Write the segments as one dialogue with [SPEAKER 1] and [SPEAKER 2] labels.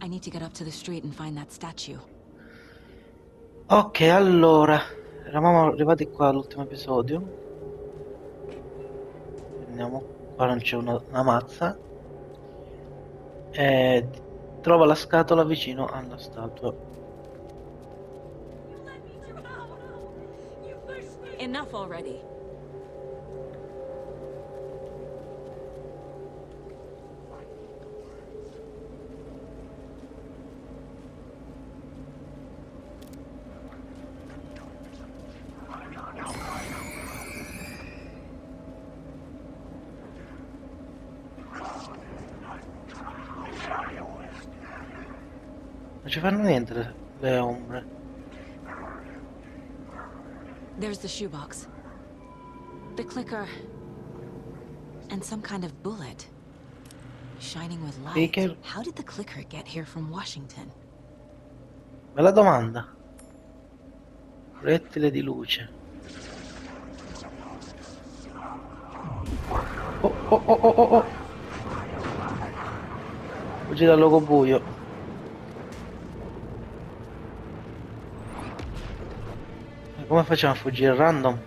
[SPEAKER 1] need to get up to the street and find that statue.
[SPEAKER 2] Ok, allora, eravamo arrivati qua all'ultimo episodio. Andiamo, qua non c'è una mazza. E trova la scatola vicino alla statua.
[SPEAKER 1] Enough already.
[SPEAKER 2] Non ci fanno niente le ombre.
[SPEAKER 1] There's the shoebox. The clicker. And some kind of bullet. Shining with light.
[SPEAKER 2] Speaker?
[SPEAKER 1] How did the clicker get here from Washington?
[SPEAKER 2] Bella domanda. Rettile di luce. Oh oh oh oh oh oh. Fuggi dal luogo buio. Come facciamo a fuggire random?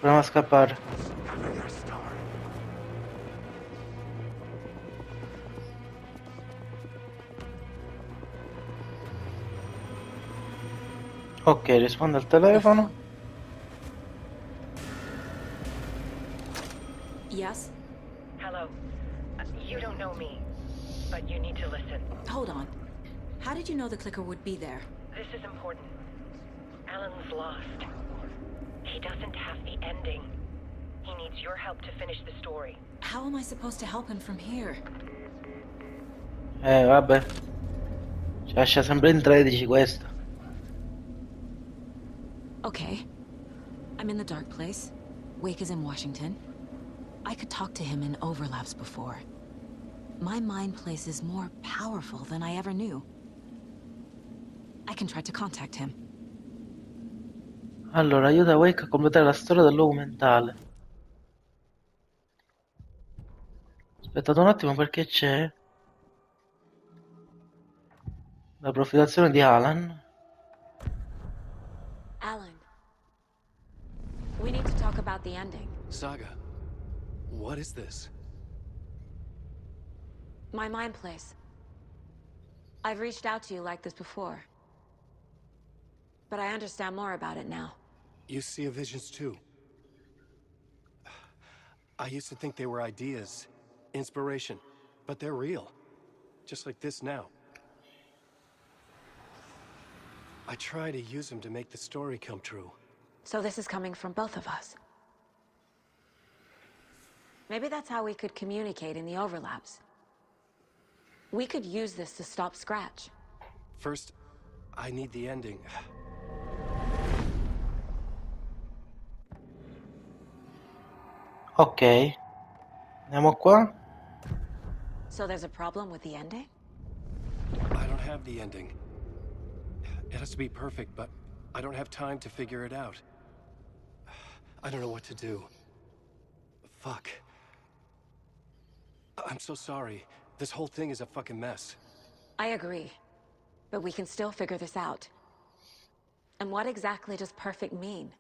[SPEAKER 2] Proviamo a scappare. Ok, risponde al telefono.
[SPEAKER 1] Yes?
[SPEAKER 3] Hello. You don't know me, but you need to listen.
[SPEAKER 1] Hold on. How did you know the clicker would be there?
[SPEAKER 3] This is important. Alan's lost. He doesn't have the ending. He needs your help to finish the story.
[SPEAKER 1] How am I supposed to help him from here?
[SPEAKER 2] Vabbè. Ci lascia sempre in 13 questa.
[SPEAKER 1] Okay. I'm in the dark place. Wake is in Washington. I could talk to him in overlaps before. My mind place is more powerful than I ever knew. I can try to contact him.
[SPEAKER 2] Allora, aiuta Wake a completare la storia del luogo mentale. Aspettate un attimo perché c'è la profilazione di Alan.
[SPEAKER 1] Alan. We need to talk about the ending.
[SPEAKER 4] Saga, what is this?
[SPEAKER 1] My mind place. I've reached out to you like this before. But I understand more about it now.
[SPEAKER 4] You see visions too. I used to think they were ideas, inspiration, but they're real. Just like this now. I try to use them to make the story come true.
[SPEAKER 1] So this is coming from both of us. Maybe that's how we could communicate in the overlaps. We could use this to stop Scratch.
[SPEAKER 4] First, I need the ending.
[SPEAKER 2] Ok. Andiamo qua.
[SPEAKER 1] So there's a problem with the ending?
[SPEAKER 4] I don't have the ending. It has to be perfect, but I don't have time to figure it out. I don't know what to do. Fuck. I'm so sorry. This whole thing is a fucking mess.
[SPEAKER 1] I agree. But we can still figure this out. And what exactly does perfect mean?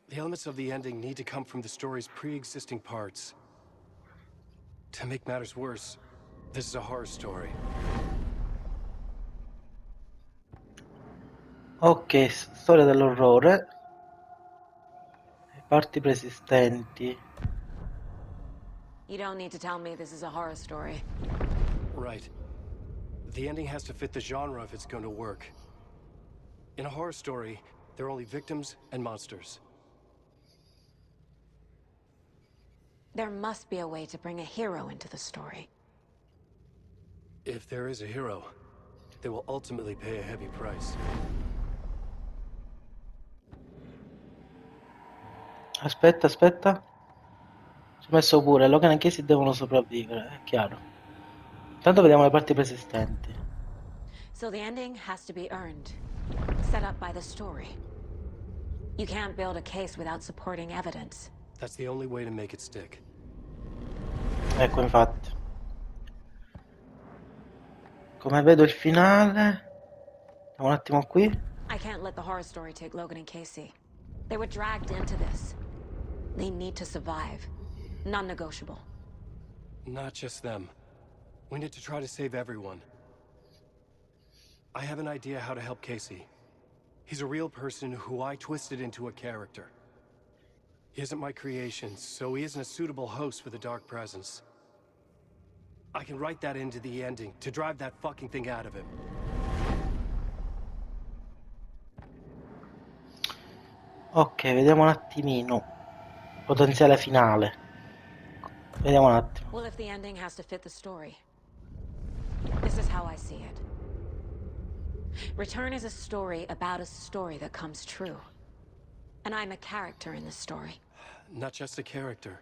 [SPEAKER 4] The elements of the ending need to come from the story's pre-existing parts. To make matters worse, this is a horror story.
[SPEAKER 2] Ok, storia dell'orrore. Parti preesistenti.
[SPEAKER 1] You don't need to tell me this is a horror story.
[SPEAKER 4] Right. The ending has to fit the genre if it's going to work. In a horror story, there are only victims and monsters.
[SPEAKER 1] There must be a way to bring a hero into the story.
[SPEAKER 4] If there is a hero, they will ultimately pay a heavy price.
[SPEAKER 2] Aspetta, aspetta. Ci ho messo pure, Logan e Casey devono sopravvivere, è chiaro. Intanto vediamo le parti preesistenti.
[SPEAKER 1] So the ending has to be earned, set up by the story. You can't build a case without supporting evidence.
[SPEAKER 4] That's the only way to make it stick.
[SPEAKER 2] Ecco, infatti. Come vedo il finale... Andiamo un attimo qui.
[SPEAKER 1] I can't let the horror story take Logan and Casey. They were dragged into this. They need to survive. Non-negotiable.
[SPEAKER 4] Not just them. We need to try to save everyone. I have an idea how to help Casey. He's a real person who I twisted into a character. He isn't my creation, so he isn't a suitable host with a dark presence. I can write that into the ending to drive that fucking thing out of him.
[SPEAKER 2] Ok, vediamo un attimino. Potenziale finale. Vediamo un attimo.
[SPEAKER 1] Well, if the ending has to fit the story, this is how I see it. Return is a story about a story that comes true. And I'm a character in this story.
[SPEAKER 4] Not just a character.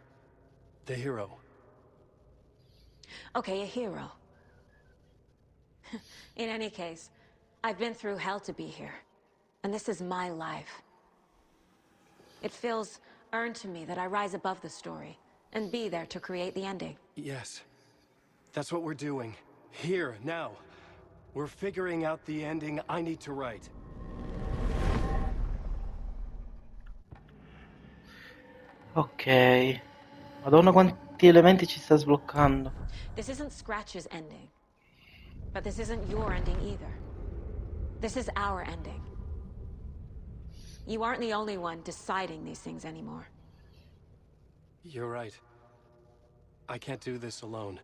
[SPEAKER 4] The hero.
[SPEAKER 1] Okay, a hero. In any case, I've been through hell to be here. And this is my life. It feels earned to me that I rise above the story and be there to create the ending.
[SPEAKER 4] Yes. That's what we're doing. Here, now. We're figuring out the ending I need to write.
[SPEAKER 2] Ok. Madonna quanti elementi ci sta sbloccando.
[SPEAKER 1] This isn't Scratch's ending. But this isn't your ending either. This is our ending. You aren't the only one deciding these things anymore.
[SPEAKER 4] You're right. I can't do this alone.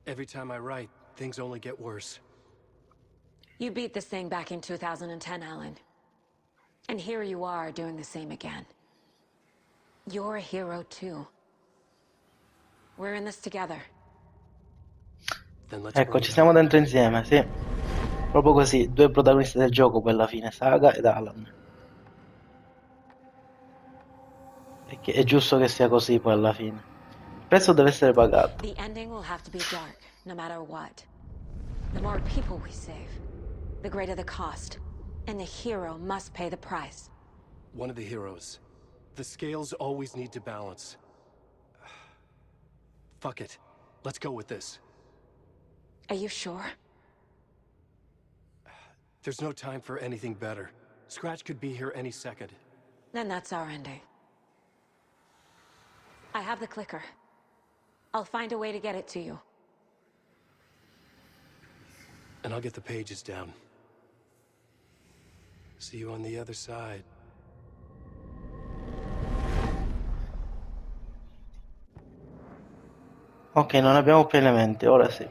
[SPEAKER 4] Every time I write, things only get worse.
[SPEAKER 1] You beat this thing back in 2010, Alan. And here you are doing the same again. You're a hero too. We're in this together.
[SPEAKER 4] Then let's
[SPEAKER 2] Ecco,
[SPEAKER 4] bring
[SPEAKER 2] ci
[SPEAKER 4] it
[SPEAKER 2] siamo
[SPEAKER 4] on.
[SPEAKER 2] dentro insieme, sì. Proprio così, due protagonisti del gioco poi alla fine, Saga ed Alan. E che è giusto che sia così poi alla fine. Il prezzo deve essere pagato.
[SPEAKER 1] The ending will have to be dark, no matter what. The more people we save, the greater the cost. And the hero must pay the price.
[SPEAKER 4] One of the heroes. The scales always need to balance. Fuck it. Let's go with this.
[SPEAKER 1] Are you sure?
[SPEAKER 4] There's no time for anything better. Scratch could be here any second.
[SPEAKER 1] Then that's our ending. I have the clicker. I'll find a way to get it to you.
[SPEAKER 4] And I'll get the pages down. See you on the other side.
[SPEAKER 2] Ok, non abbiamo più elementi, ora sì.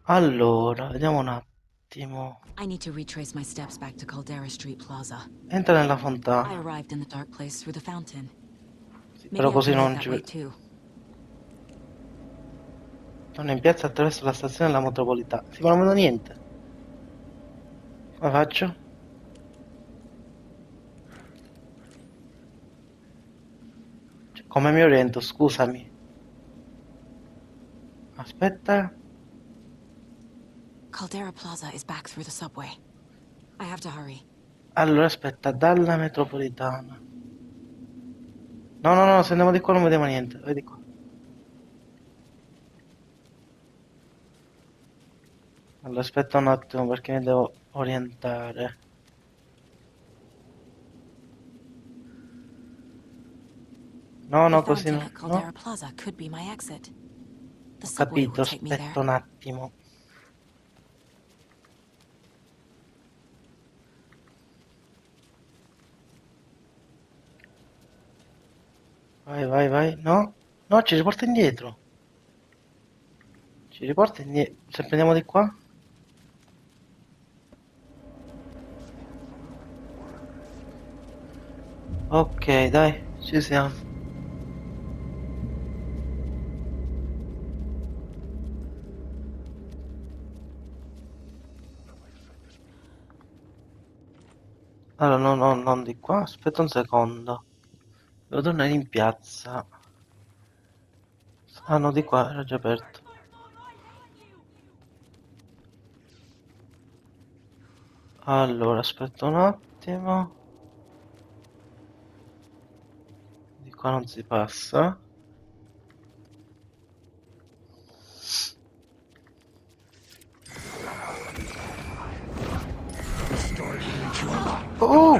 [SPEAKER 2] Allora, vediamo un attimo.
[SPEAKER 1] I need to retrace my steps back to Caldera Street Plaza.
[SPEAKER 2] Entra nella
[SPEAKER 1] I
[SPEAKER 2] fontana.
[SPEAKER 1] arrived in the dark place through the fountain.
[SPEAKER 2] Sì,
[SPEAKER 1] Maybe
[SPEAKER 2] però
[SPEAKER 1] I
[SPEAKER 2] così
[SPEAKER 1] can head
[SPEAKER 2] non
[SPEAKER 1] that
[SPEAKER 2] ci
[SPEAKER 1] way
[SPEAKER 2] vede.
[SPEAKER 1] too.
[SPEAKER 2] Torna in piazza attraverso la stazione della metropolitana. Sì, ma non vedo niente. Come faccio? Cioè, come mi oriento? Scusami. Aspetta.
[SPEAKER 1] Caldera Plaza is back through the subway. I have to hurry.
[SPEAKER 2] Allora, aspetta, dalla metropolitana. No, no, no, se andiamo di qua non vediamo niente. Vai di qua. Allora, aspetta un attimo perché mi devo orientare. No,
[SPEAKER 1] The
[SPEAKER 2] no, così
[SPEAKER 1] fountain
[SPEAKER 2] no.
[SPEAKER 1] at
[SPEAKER 2] No,
[SPEAKER 1] Caldera Plaza could be my exit. The
[SPEAKER 2] ho
[SPEAKER 1] subway
[SPEAKER 2] capito,
[SPEAKER 1] will take me there.
[SPEAKER 2] aspetta un attimo. Vai, vai, vai. No, no, ci riporta indietro. Ci riporta indietro. Se prendiamo di qua. Ok, dai, ci siamo. Allora, no, no, non di qua. Aspetta un secondo. Devo tornare in piazza. Ah no, di qua, era già aperto. Allora, aspetta un attimo. Di qua non si passa. Oh!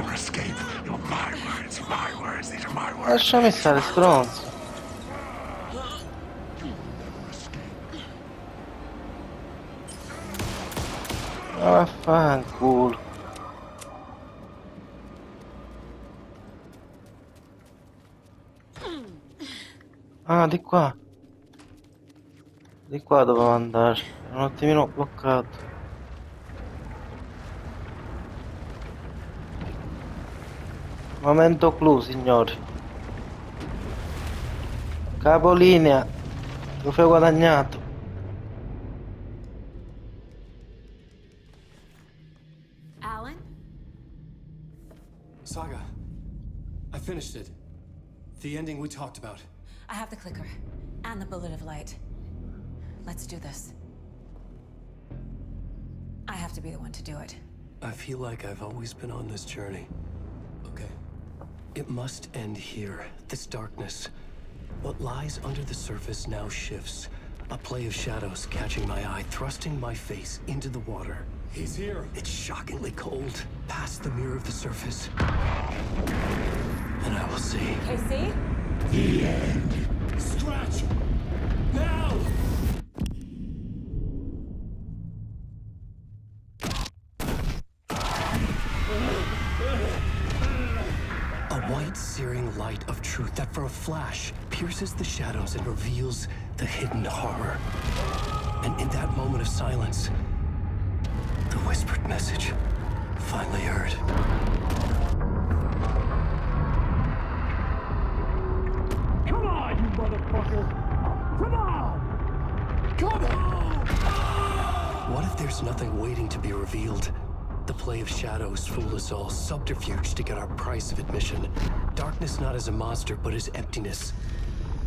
[SPEAKER 2] Lasciami stare, stronzo. Vaffanculo. Ah, di qua. Di qua dovevo andare. Ero un attimino bloccato. Momento clou, signori. Capolinea. Trofeo guadagnato.
[SPEAKER 1] Alan?
[SPEAKER 4] Saga, I finished it. The ending we talked about.
[SPEAKER 1] I have the clicker. And the bullet of light. Let's do this. I have to be the one to do it.
[SPEAKER 4] I feel like I've always been on this journey. Okay. It must end here. This darkness. What lies under the surface now shifts. A play of shadows catching my eye, thrusting my face into the water. He's here. It's shockingly cold. Past the mirror of the surface. And I will see.
[SPEAKER 1] Casey?
[SPEAKER 4] The end. Scratch! Now! A white, searing light of truth that for a flash pierces the shadows and reveals the hidden horror. And in that moment of silence, the whispered message finally heard. Come on, you motherfucker! Come on! Come on! What if there's nothing waiting to be revealed? The play of shadows fool us all, subterfuge to get our price of admission. Darkness not as a monster, but as emptiness.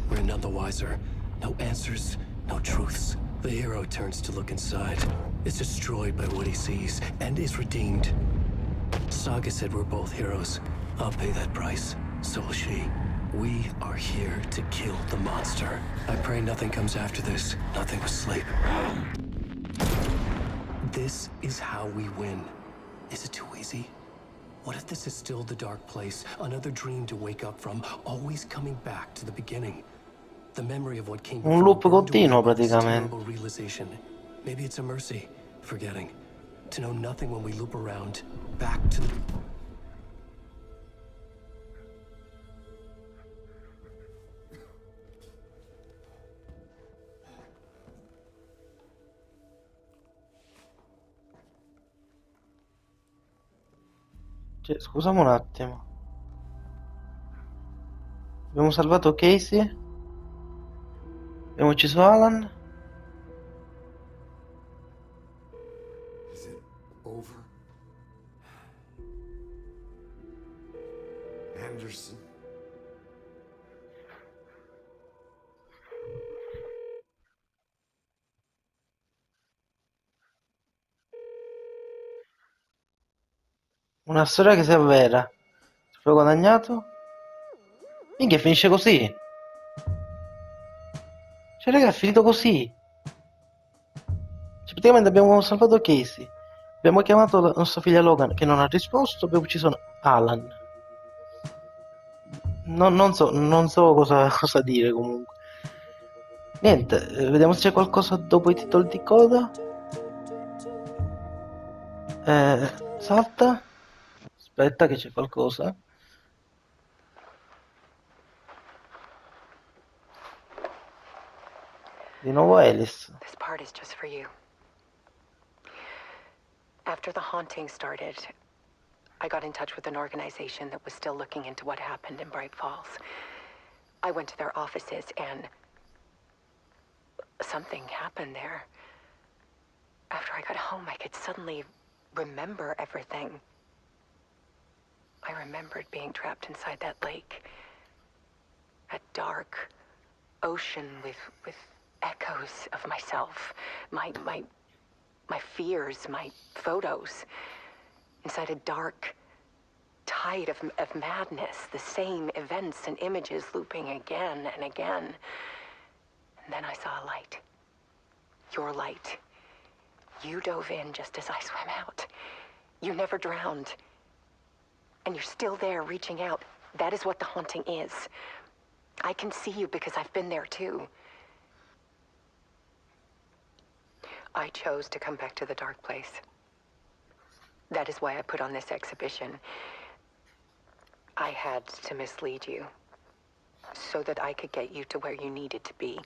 [SPEAKER 4] We're none the wiser. No answers, no truths. The hero turns to look inside, is destroyed by what he sees, and is redeemed. Saga said we're both heroes. I'll pay that price. So will she. We are here to kill the monster. I pray nothing comes after this. Nothing but sleep. This is how we win. Is it too easy? What if this is still the dark place? Another dream to wake up from, always coming back to the beginning. The memory of what came
[SPEAKER 2] Un
[SPEAKER 4] before
[SPEAKER 2] loop
[SPEAKER 4] burned away
[SPEAKER 2] continuo
[SPEAKER 4] by this
[SPEAKER 2] praticamente.
[SPEAKER 4] terrible realization. Maybe it's a mercy, forgetting. To know nothing when we loop around, back to the...
[SPEAKER 2] Cioè, scusami un attimo. Abbiamo salvato Casey. Abbiamo ucciso Alan.
[SPEAKER 5] Is it over? Anderson?
[SPEAKER 2] Una storia che si avvera. Trofeo guadagnato. Minchia, finisce così. Cioè, raga, è finito così. Cioè, praticamente abbiamo salvato Casey. Abbiamo chiamato la nostra figlia Logan che non ha risposto. Abbiamo ucciso Alan. Non so cosa dire comunque. Niente, vediamo se c'è qualcosa dopo i titoli di coda. Salta. Aspetta che c'è qualcosa. Di nuovo Alice.
[SPEAKER 3] This part is just for you. After the haunting started, I got in touch with an organization that was still looking into what happened in Bright Falls. I went to their offices and something happened there. After I got home, I could suddenly remember everything. I remembered being trapped inside that lake. At dark, ocean with echoes of myself, my fears, my photos, inside a dark tide of madness, the same events and images looping again and again. And then I saw a light. Your light. You dove in just as I swam out. You never drowned. And you're still there reaching out. That is what the haunting is. I can see you because I've been there too. I chose to come back to the dark place. That is why I put on this exhibition. I had to mislead you, so that I could get you to where you needed to be.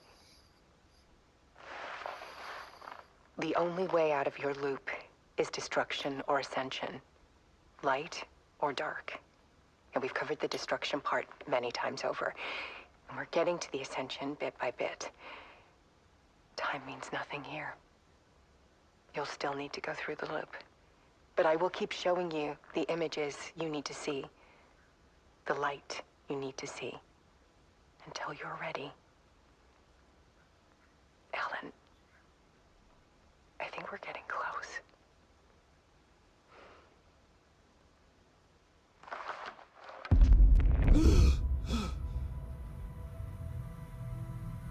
[SPEAKER 3] The only way out of your loop is destruction or ascension, light or dark. And we've covered the destruction part many times over. And we're getting to the ascension bit by bit. Time means nothing here. You'll still need to go through the loop. But I will keep showing you the images you need to see. The light you need to see. Until you're ready. Ellen, I think we're getting close.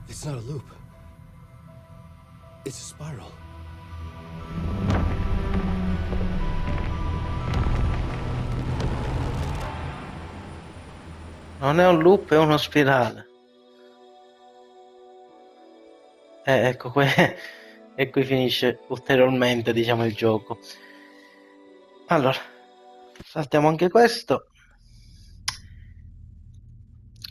[SPEAKER 4] It's not a loop. It's a spiral.
[SPEAKER 2] Non è un loop, è uno spirale. Ecco, e qui finisce ulteriormente, diciamo, il gioco. Allora, saltiamo anche questo.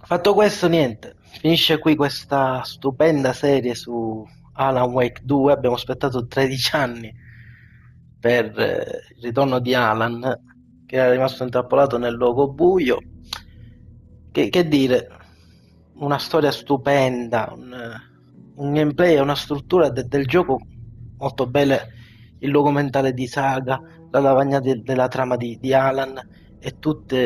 [SPEAKER 2] Fatto questo, niente, finisce qui questa stupenda serie su Alan Wake 2. Abbiamo aspettato 13 anni per il ritorno di Alan, che era rimasto intrappolato nel luogo buio. Che dire, una storia stupenda, un gameplay e una struttura del gioco molto belle, il luogo mentale di Saga, la lavagna della trama di Alan e tutto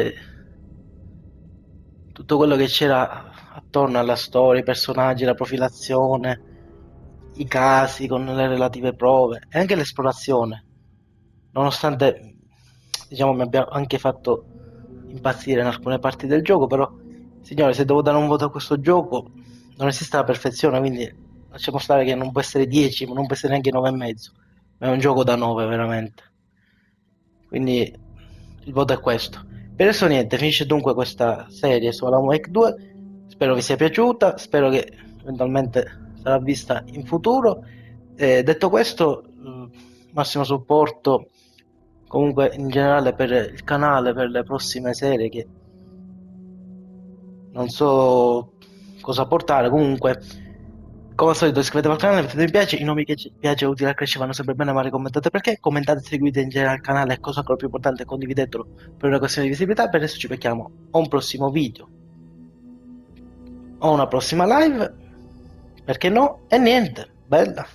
[SPEAKER 2] quello che c'era attorno alla storia, i personaggi, la profilazione, i casi con le relative prove e anche l'esplorazione, nonostante diciamo mi abbia anche fatto impazzire in alcune parti del gioco, però signore, se devo dare un voto a questo gioco non esiste la perfezione, quindi lasciamo stare che non può essere 10, ma non può essere neanche 9,5, ma è un gioco da 9 veramente. Quindi il voto è questo. Per adesso niente, finisce dunque questa serie su Alan Wake 2. Spero vi sia piaciuta, spero che eventualmente sarà vista in futuro. Detto questo, massimo supporto comunque in generale per il canale, per le prossime serie che non so cosa portare. Comunque, come al solito, iscrivetevi al canale, mettete mi piace, i nomi che ci piace utile a crescere vanno sempre bene, ma commentate perché, commentate, seguite in generale il canale e cosa ancora più importante, condividetelo per una questione di visibilità. Per adesso ci becchiamo a un prossimo video o una prossima live, perché no? E niente, bella.